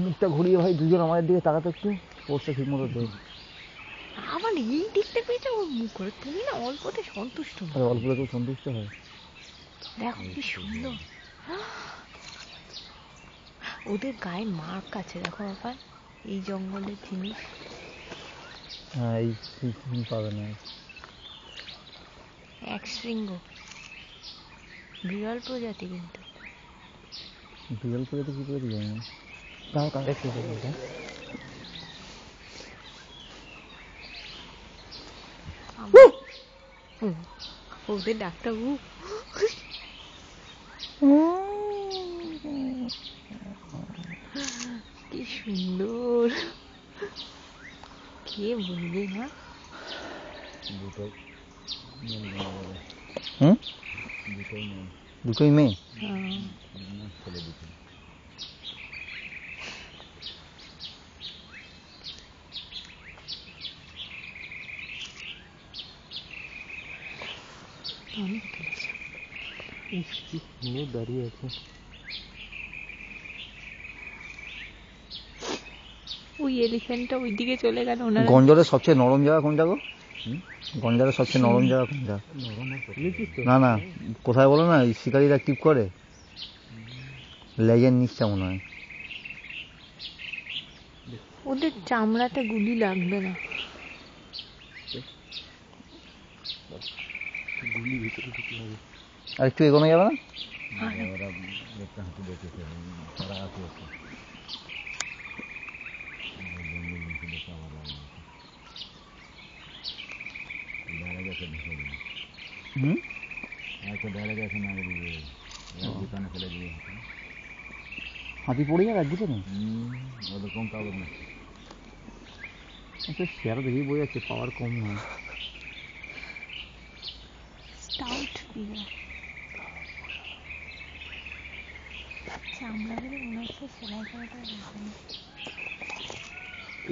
মুখটা ঘুরিয়ে ভাই দুজন আমাদের দিকে তাকাতে একটু, পোস্টটা ঠিক মতো দেখ। আমার এই দেখতে পেয়েছে ওর মুখ করে, তুমি না অল্পতে সন্তুষ্ট না। অল্পতে খুব সন্তুষ্ট হয়। দেখো কি সুন্দর, ওদের গায়ে মার্ক আছে দেখো বাবা, এই জঙ্গলের জিনিস। হ্যাঁ এই পাবে না। এক শৃঙ্গ বিরল প্রজাতি, কিন্তু বিরল প্রজাতি কি প্রজাতি জানি না। তাও তাও একটু ওদের ডাক্তার কি সুন্দর, কে বলবে না। দুটোই মেয়ে। দাঁড়িয়ে আছে ওই এলিফ্যান্টটা ওইদিকে চলে গেল। গঞ্জরের সবচেয়ে নরম জায়গা কোনটা গো? গঞ্জরের সবচেয়ে নরম জায়গা কোনটা? না না, কোথায় বলো না, শিকারীরা টিপ করে লেজের নিচটা মনে হয়। ওদের চামড়াতে গুলি লাগবে না। আর একটু এগোনো যাবে না? হাতি পড়ে যাবে একদিকে নেই ওরকম কাগজ না, শেয়ার দেখেই বোঝা যাচ্ছে পাওয়ার কম নয়।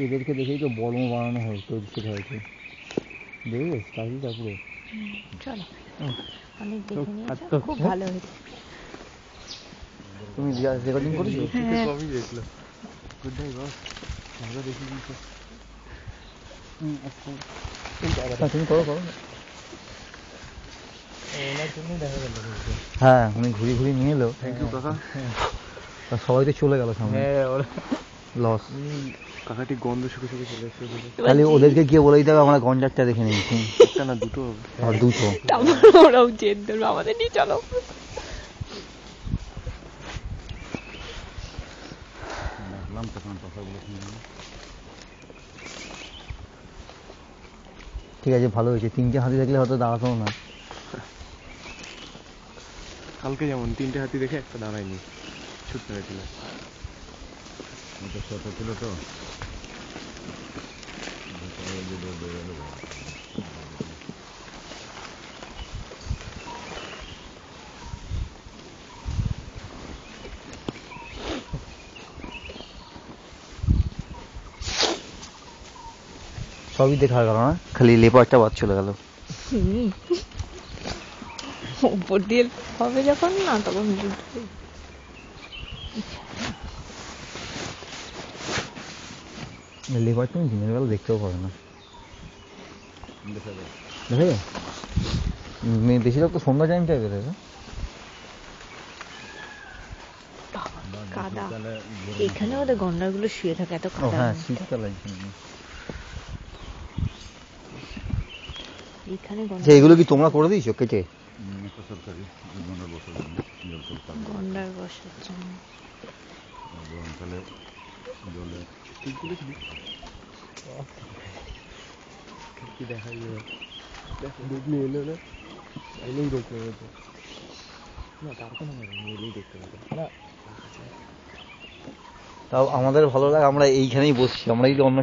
এদেরকে দেখেই তো বর্ম বানানো হয়, তৈরি সেটা হয়েছে, দেখবে স্টাইলটা পুরো। চলো অনেক দেখে নিয়েছো, খুব ভালো হয়েছে। তুমি রেকর্ডিং করেছো? কমই দেখলাম। গুড নাইট বস, আমরা দেখি দিয়েছো। তুমি করো করো। ওনার জন্যই দেখা গেল। হ্যাঁ উনি ঘুরি ঘুরি নিয়ে এলো। থ্যাংক ইউ কাকা। সবাই তো চলে গেল সামনে। হ্যাঁ ওরা লস। কাকাটি গন্ধ শুকে শুকে চলে এসেছে। খালি ওদেরকে গিয়ে বলে দিতে হবে আমরা গঞ্জারটা দেখে নিয়েছি। একটা না দুটো হবে। আর দুটো। ওরাও জেদ ধরবে আমাদের নিয়ে চলো। ঠিক আছে ভালো হয়েছে, তিনটে হাতি দেখলে হয়তো দাঁড়াতো না। কালকে যেমন তিনটে হাতি দেখে একটা দাঁড়ায়নি, ছুট মেরেছিল। ছোট ছিল তো সবই দেখা গেল না, খালি লেপারটা বাদ চলে গেল। উপর দিয়ে হবে যখন না তখন লেপার তুমি দিনের বেলা দেখতেও পাবে না, দেখা যায় বেশিরভাগ তো সন্ধ্যা টাইমটাই বেরোয়। কাদা, এখানে ওদের গন্ডার গুলো শুয়ে থাকে এত কাদা। হ্যাঁ শীতকালে এখানে এগুলো কি তোমরা করে দিয়েছো কেটে? গন্ডার বসার জন্য কি দেখা যায়, দেখলি এলো না, এলেই দেখতে পেতো না, তার কোনো এলেই দেখতে পেতো না। তাও আমাদের ভালো লাগে, আমরা এইখানেই বসছি, আমরা এই অন্য